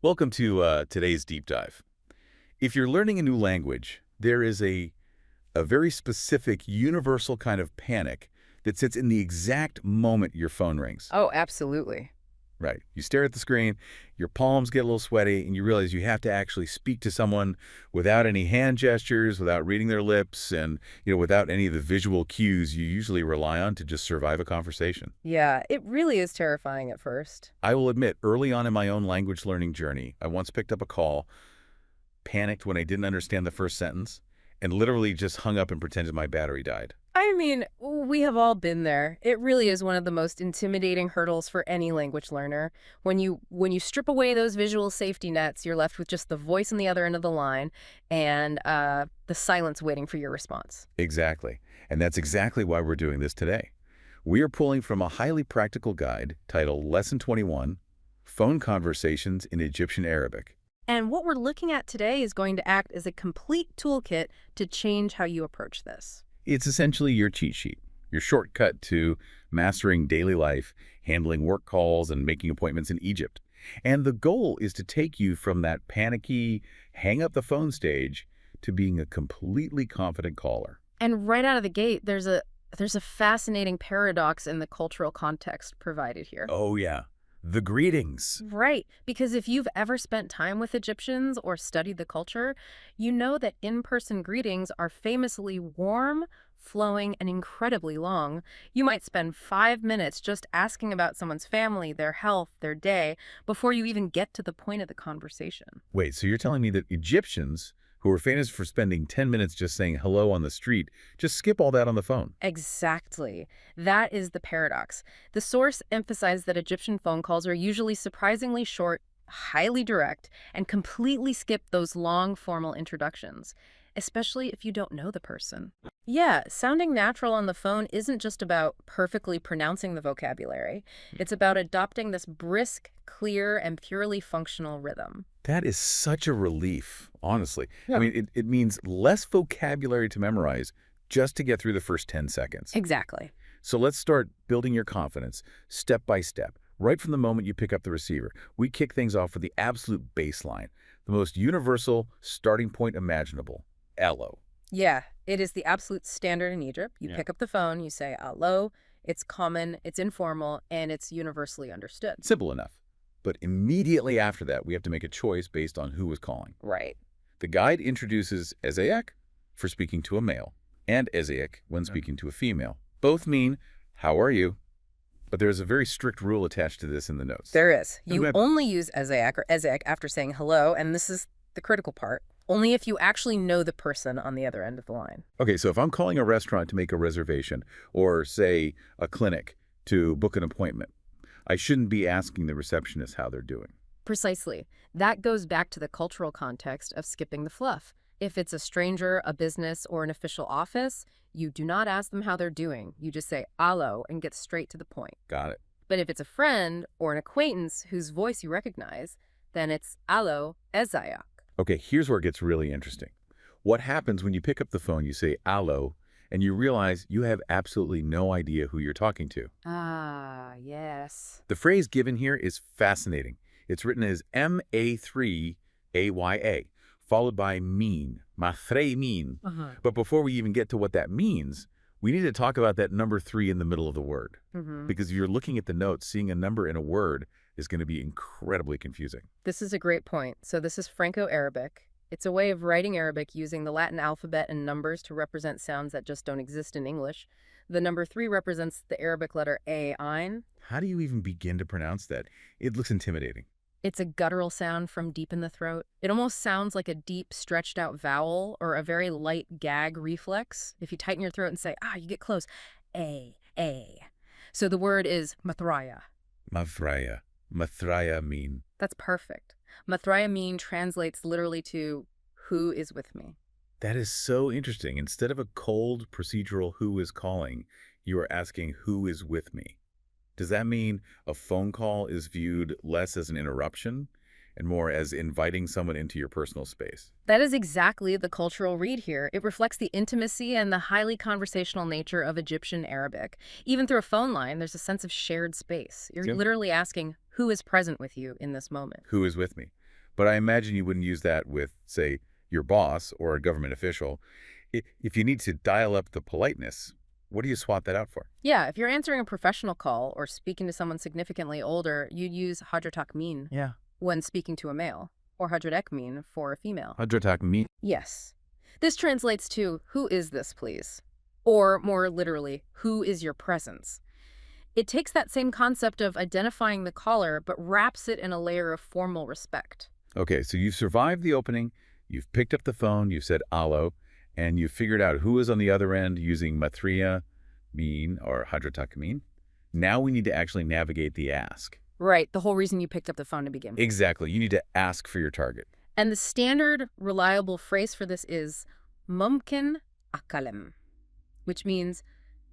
Welcome to today's deep dive. If you're learning a new language, there is a very specific universal kind of panic that sits in the exact moment your phone rings. Oh, absolutely. Right. You stare at the screen, your palms get a little sweaty, and you realize you have to actually speak to someone without any hand gestures, without reading their lips, and without any of the visual cues you usually rely on to just survive a conversation. Yeah, it really is terrifying at first. I will admit, early on in my own language learning journey, I once picked up a call, panicked when I didn't understand the first sentence, and literally just hung up and pretended my battery died. I mean, we have all been there. It really is one of the most intimidating hurdles for any language learner. When you strip away those visual safety nets, you're left with just the voice on the other end of the line and the silence waiting for your response. Exactly. And that's exactly why we're doing this today. We are pulling from a highly practical guide titled Lesson 21, Phone Conversations in Egyptian Arabic. And what we're looking at today is going to act as a complete toolkit to change how you approach this. It's essentially your cheat sheet, your shortcut to mastering daily life, handling work calls, and making appointments in Egypt. And the goal is to take you from that panicky, hang up the phone stage to being a completely confident caller. And right out of the gate, there's a fascinating paradox in the cultural context provided here. Oh, yeah. The greetings. Right, because if you've ever spent time with Egyptians or studied the culture, you know that in-person greetings are famously warm, flowing, and incredibly long. You might spend 5 minutes just asking about someone's family, their health, their day, before you even get to the point of the conversation. Wait, so you're telling me that Egyptians, who are famous for spending 10 minutes just saying hello on the street, just skip all that on the phone? Exactly. That is the paradox. The source emphasized that Egyptian phone calls are usually surprisingly short, highly direct, and completely skip those long formal introductions, especially if you don't know the person. Yeah, sounding natural on the phone isn't just about perfectly pronouncing the vocabulary. It's about adopting this brisk, clear, and purely functional rhythm. That is such a relief, honestly. I Yeah. mean, it means less vocabulary to memorize just to get through the first 10 seconds. Exactly. So let's start building your confidence step by step. Right from the moment you pick up the receiver, we kick things off with the absolute baseline, the most universal starting point imaginable, hello. Yeah, it is the absolute standard in Egypt. You Yeah. pick up the phone, you say hello, it's common, it's informal, and it's universally understood. Simple enough. But immediately after that, we have to make a choice based on who was calling. Right. The guide introduces Ezek for speaking to a male and Ezek when speaking to a female. Both mean, how are you? But there's a very strict rule attached to this in the notes. There is. And You only use Ezek or Ezek after saying hello, and this is the critical part, only if you actually know the person on the other end of the line. Okay, so if I'm calling a restaurant to make a reservation or, say, a clinic to book an appointment, I shouldn't be asking the receptionist how they're doing. Precisely. That goes back to the cultural context of skipping the fluff. If it's a stranger, a business, or an official office, you do not ask them how they're doing. You just say "allo" and get straight to the point. Got it. But if it's a friend or an acquaintance whose voice you recognize, then it's "allo ezayak." Okay, here's where it gets really interesting. What happens when you pick up the phone, you say allo, and you realize you have absolutely no idea who you're talking to? Ah, yes. The phrase given here is fascinating. It's written as M-A-3-A-Y-A, followed by mean, matre mean. But before we even get to what that means, we need to talk about that number 3 in the middle of the word. Because if you're looking at the notes, seeing a number in a word is going to be incredibly confusing. This is a great point. So this is Franco-Arabic. It's a way of writing Arabic using the Latin alphabet and numbers to represent sounds that just don't exist in English. The number 3 represents the Arabic letter A, ein. How do you even begin to pronounce that? It looks intimidating. It's a guttural sound from deep in the throat. It almost sounds like a deep, stretched out vowel or a very light gag reflex. If you tighten your throat and say, you get close. A, A. So the word is mathraya. Mathraya. Mathraya mean. That's perfect. Mathraya mean translates literally to who is with me. That is so interesting. Instead of a cold procedural who is calling, you are asking who is with me. Does that mean a phone call is viewed less as an interruption and more as inviting someone into your personal space? That is exactly the cultural read here. It reflects the intimacy and the highly conversational nature of Egyptian Arabic. Even through a phone line, there's a sense of shared space. You're Yep. literally asking who is present with you in this moment. Who is with me? But I imagine you wouldn't use that with, say, your boss or a government official. If you need to dial up the politeness, what do you swap that out for? Yeah, if you're answering a professional call or speaking to someone significantly older, you'd use hadratak min Yeah. when speaking to a male, or hadradek min for a female. Hadratak me. Yes. This translates to, who is this, please? Or, more literally, who is your presence? It takes that same concept of identifying the caller, but wraps it in a layer of formal respect. Okay, so you've survived the opening, you've picked up the phone, you've said alo, and you've figured out who is on the other end using matria, mean, or hadratak mean. Now we need to actually navigate the ask. Right, the whole reason you picked up the phone to begin with. Exactly. You need to ask for your target. And the standard, reliable phrase for this is mumkin akalem, which means,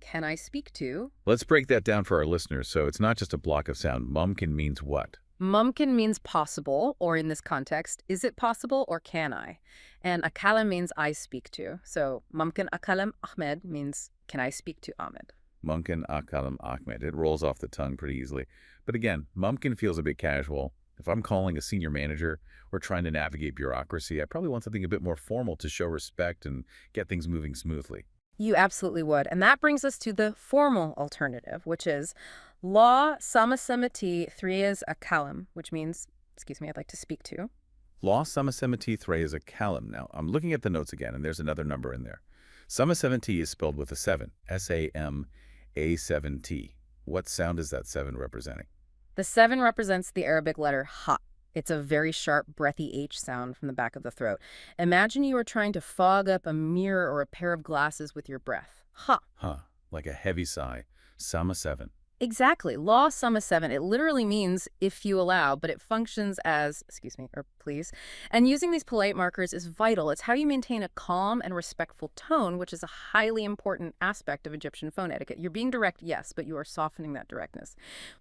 can I speak to? Let's break that down for our listeners so it's not just a block of sound. Mumkin means what? Mumkin means possible, or in this context, is it possible or can I? And akalem means I speak to. So mumkin akalem Ahmed means, can I speak to Ahmed? Mumkin akalam Ahmed. It rolls off the tongue pretty easily. But again, mumkin feels a bit casual. If I'm calling a senior manager or trying to navigate bureaucracy, I probably want something a bit more formal to show respect and get things moving smoothly. You absolutely would. And that brings us to the formal alternative, which is law samasamati threas akalem, which means, excuse me, I'd like to speak to. Law samasemati thre is a kalam. Now, I'm looking at the notes again, and there's another number in there. Samasemati is spelled with a 7, S-A-M-A-7-T. What sound is that 7 representing? The 7 represents the Arabic letter ha. It's a very sharp, breathy H sound from the back of the throat. Imagine you were trying to fog up a mirror or a pair of glasses with your breath. Ha. Huh, like a heavy sigh. Sama 7. Exactly. Law summa 7. It literally means if you allow, but it functions as, excuse me, or please. And using these polite markers is vital. It's how you maintain a calm and respectful tone, which is a highly important aspect of Egyptian phone etiquette. You're being direct, yes, but you are softening that directness.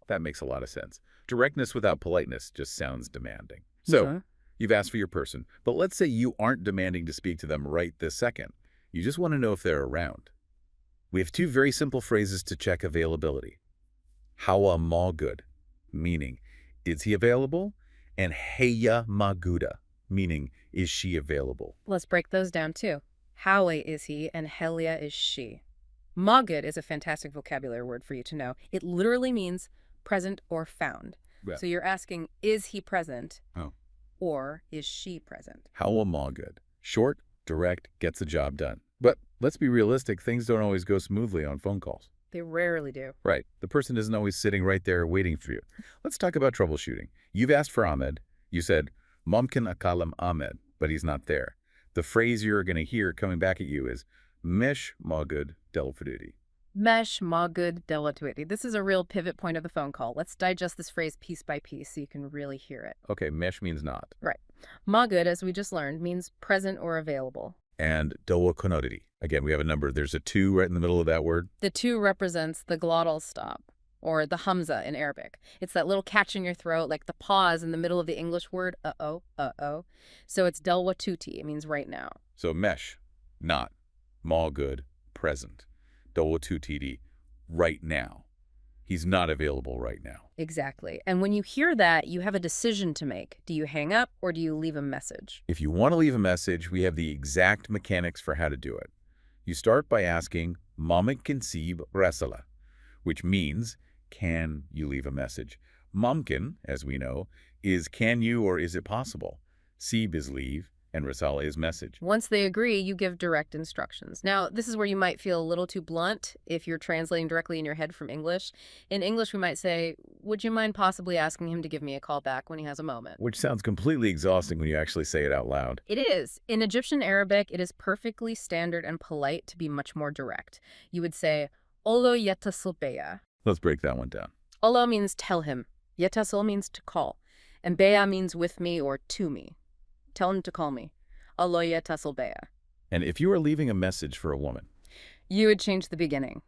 That makes a lot of sense. Directness without politeness just sounds demanding. So, you've asked for your person, but let's say you aren't demanding to speak to them right this second. You just want to know if they're around. We have 2 very simple phrases to check availability. Hawa ma good, meaning, is he available? And heya maguda, meaning, is she available? Let's break those down too. Howe is he and Helia is she. Magud is a fantastic vocabulary word for you to know. It literally means present or found. Yeah. So you're asking, is he present? Oh. Or is she present? Hawa ma good. Short, direct, gets the job done. But let's be realistic, things don't always go smoothly on phone calls. They rarely do. Right. The person isn't always sitting right there waiting for you. Let's talk about troubleshooting. You've asked for Ahmed. You said, Mumkin akalam Ahmed, but he's not there. The phrase you're going to hear coming back at you is, Mesh magud delfadudi. Mesh magud delatuiti. This is a real pivot point of the phone call. Let's digest this phrase piece by piece so you can really hear it. Okay, mesh means not. Right. Magud, as we just learned, means present or available. And dawa konodity. Again, we have a number. There's a 2 right in the middle of that word. The 2 represents the glottal stop, or the hamza in Arabic. It's that little catch in your throat, like the pause in the middle of the English word, uh-oh, uh-oh. So it's delwa tuti. It means right now. So mesh, not. Ma good, present. Dawa tutidi, right now. He's not available right now. Exactly. And when you hear that, you have a decision to make. Do you hang up or do you leave a message? If you want to leave a message, we have the exact mechanics for how to do it. You start by asking, Mamik kinsib rasala, which means, can you leave a message? Mumkin, as we know, is can you or is it possible? Sib is leave, and rasala is message. Once they agree, you give direct instructions. Now, this is where you might feel a little too blunt if you're translating directly in your head from English. In English, we might say, would you mind possibly asking him to give me a call back when he has a moment? Which sounds completely exhausting when you actually say it out loud. It is. In Egyptian Arabic, it is perfectly standard and polite to be much more direct. You would say, Olo yetasil beya. Let's break that one down. Olo means tell him. Yetasil means to call. And beya means with me or to me. Tell him to call me. Olo yetasil beya. And if you are leaving a message for a woman, you would change the beginning.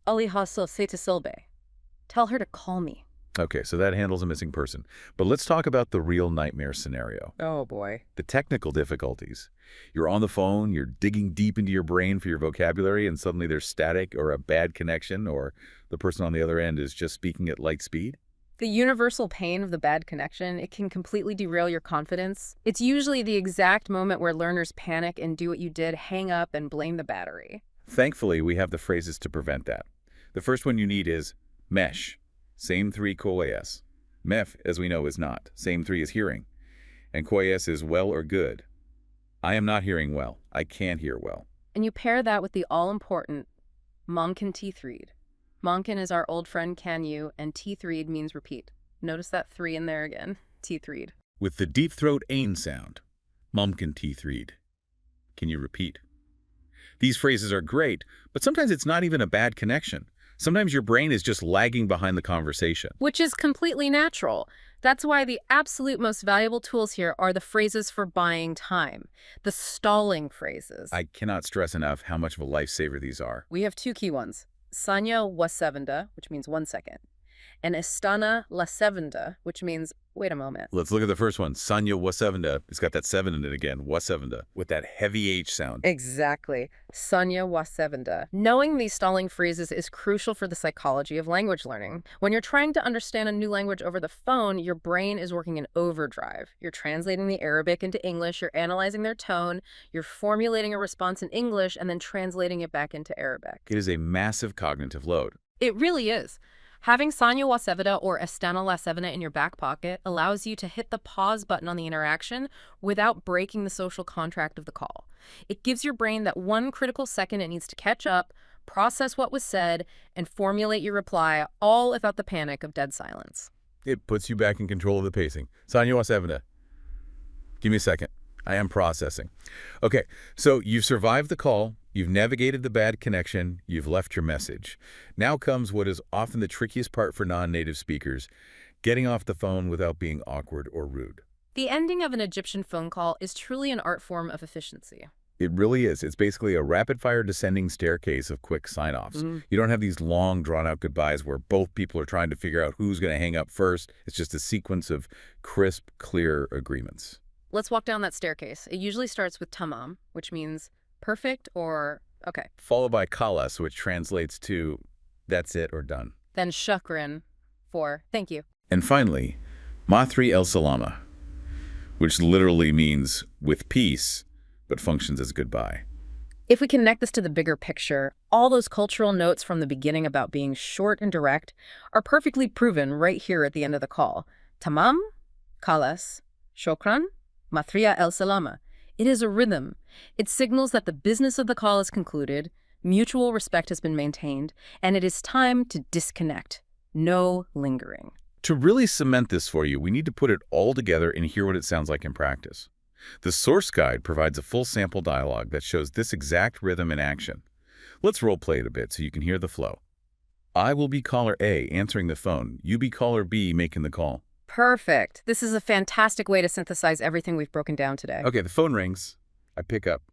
Ali hasil setasilbe. Tell her to call me. Okay, so that handles a missing person. But let's talk about the real nightmare scenario. Oh, boy. The technical difficulties. You're on the phone, you're digging deep into your brain for your vocabulary, and suddenly there's static or a bad connection, or the person on the other end is just speaking at light speed. The universal pain of the bad connection, it can completely derail your confidence. It's usually the exact moment where learners panic and do what you did, hang up and blame the battery. Thankfully, we have the phrases to prevent that. The first one you need is mesh, same three koyes. Mef, as we know, is not. Same three is hearing. And koyes is well or good. I am not hearing well. I can't hear well. And you pair that with the all-important Momkin T3. Momkin is our old friend can you, and T3 means repeat. Notice that 3 in there again. T3. With the deep throat ain sound. Mumkin T3. Can you repeat? These phrases are great, but sometimes it's not even a bad connection. Sometimes your brain is just lagging behind the conversation. Which is completely natural. That's why the absolute most valuable tools here are the phrases for buying time, the stalling phrases. I cannot stress enough how much of a lifesaver these are. We have 2 key ones. Sanya wasevenda, which means 1 second, and Estana la sevenda, which means wait a moment. Let's look at the first one. Sanya wasevenda. It's got that 7 in it again. Wasevenda. With that heavy H sound. Exactly. Sanya wasevenda. Knowing these stalling phrases is crucial for the psychology of language learning. When you're trying to understand a new language over the phone, your brain is working in overdrive. You're translating the Arabic into English, you're analyzing their tone, you're formulating a response in English, and then translating it back into Arabic. It is a massive cognitive load. It really is. Having Sanya Wasevida or Estana La Sevena in your back pocket allows you to hit the pause button on the interaction without breaking the social contract of the call. It gives your brain that one critical second it needs to catch up, process what was said, and formulate your reply, all without the panic of dead silence. It puts you back in control of the pacing. Sanya wasevenda. Give me a second. I am processing. Okay, so you've survived the call. You've navigated the bad connection. You've left your message. Now comes what is often the trickiest part for non-native speakers, getting off the phone without being awkward or rude. The ending of an Egyptian phone call is truly an art form of efficiency. It really is. It's basically a rapid-fire descending staircase of quick sign-offs. You don't have these long, drawn-out goodbyes where both people are trying to figure out who's going to hang up first. It's just a sequence of crisp, clear agreements. Let's walk down that staircase. It usually starts with tamam, which means perfect or okay. Followed by kalas, which translates to that's it or done. Then shukran for thank you. And finally, mathri el salama, which literally means with peace, but functions as goodbye. If we connect this to the bigger picture, all those cultural notes from the beginning about being short and direct are perfectly proven right here at the end of the call. Tamam, kalas, shukran, mathriya el salama. It is a rhythm. It signals that the business of the call is concluded, mutual respect has been maintained, and it is time to disconnect. No lingering. To really cement this for you, we need to put it all together and hear what it sounds like in practice. The source guide provides a full sample dialogue that shows this exact rhythm in action. Let's role play it a bit so you can hear the flow. I will be caller A answering the phone. You be caller B making the call. Perfect. This is a fantastic way to synthesize everything we've broken down today. Okay, the phone rings. I pick up.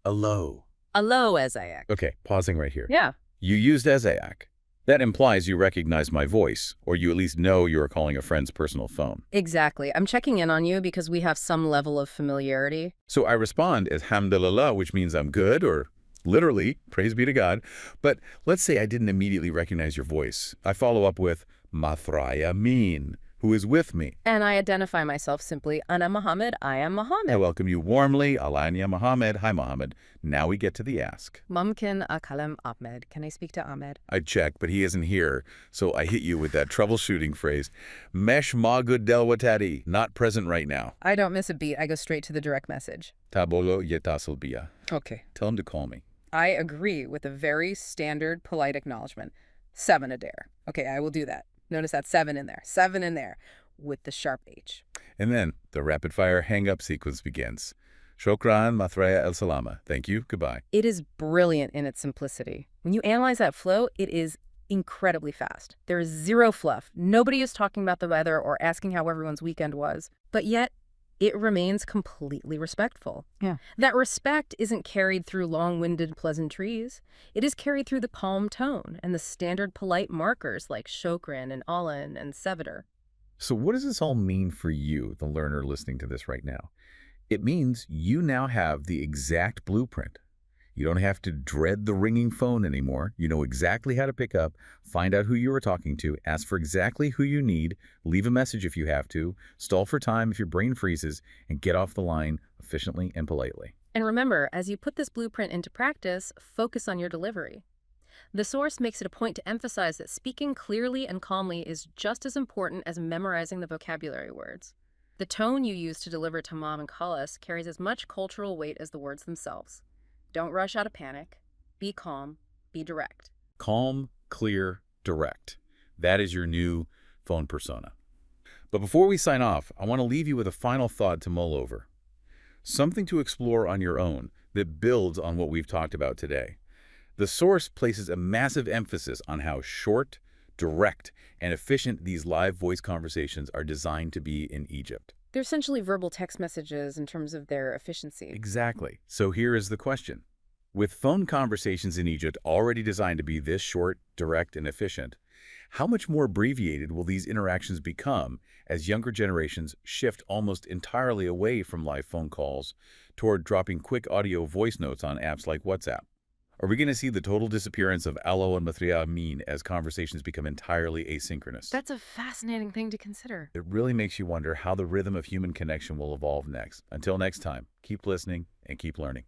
Hello. Hello, Ezaiak. Okay, pausing right here. Yeah. You used Ezaiak. That implies you recognize my voice, or you at least know you are calling a friend's personal phone. Exactly. I'm checking in on you because we have some level of familiarity. So I respond as hamdulillah, which means I'm good, or literally, praise be to God. But let's say I didn't immediately recognize your voice. I follow up with Mathraya Min, who is with me. And I identify myself simply, Ana Muhammad, I am Muhammad. I welcome you warmly, Alanya Muhammad, hi Muhammad. Now we get to the ask. Mumkin akalam Ahmed. Can I speak to Ahmed? I check, but he isn't here, so I hit you with that troubleshooting phrase. Mesh magud delwatadi, not present right now. I don't miss a beat. I go straight to the direct message. Tabolo yetasil biya. Okay. Tell him to call me. I agree with a very standard, polite acknowledgement. 7 a dare. Okay, I will do that. Notice that 7 in there. 7 in there with the sharp H. And then the rapid-fire hang-up sequence begins. Shokran, Mathraya el Salama. Thank you. Goodbye. It is brilliant in its simplicity. When you analyze that flow, it is incredibly fast. There is zero fluff. Nobody is talking about the weather or asking how everyone's weekend was. But yet, it remains completely respectful. Yeah. That respect isn't carried through long-winded pleasantries. It is carried through the calm tone and the standard polite markers like shokran and alan and sevader. So what does this all mean for you, the learner listening to this right now? It means you now have the exact blueprint. You don't have to dread the ringing phone anymore. You know exactly how to pick up, find out who you are talking to, ask for exactly who you need, leave a message if you have to, stall for time if your brain freezes, and get off the line efficiently and politely. And remember, as you put this blueprint into practice, focus on your delivery. The source makes it a point to emphasize that speaking clearly and calmly is just as important as memorizing the vocabulary words. The tone you use to deliver to mom and Collis carries as much cultural weight as the words themselves. Don't rush out of panic. Be calm. Be direct. Calm, clear, direct. That is your new phone persona. But before we sign off, I want to leave you with a final thought to mull over. Something to explore on your own that builds on what we've talked about today. The source places a massive emphasis on how short, direct, and efficient these live voice conversations are designed to be in Egypt. They're essentially verbal text messages in terms of their efficiency. Exactly. So here is the question. With phone conversations in Egypt already designed to be this short, direct, and efficient, how much more abbreviated will these interactions become as younger generations shift almost entirely away from live phone calls toward dropping quick audio voice notes on apps like WhatsApp? Are we going to see the total disappearance of allo and matria amin as conversations become entirely asynchronous? That's a fascinating thing to consider. It really makes you wonder how the rhythm of human connection will evolve next. Until next time, keep listening and keep learning.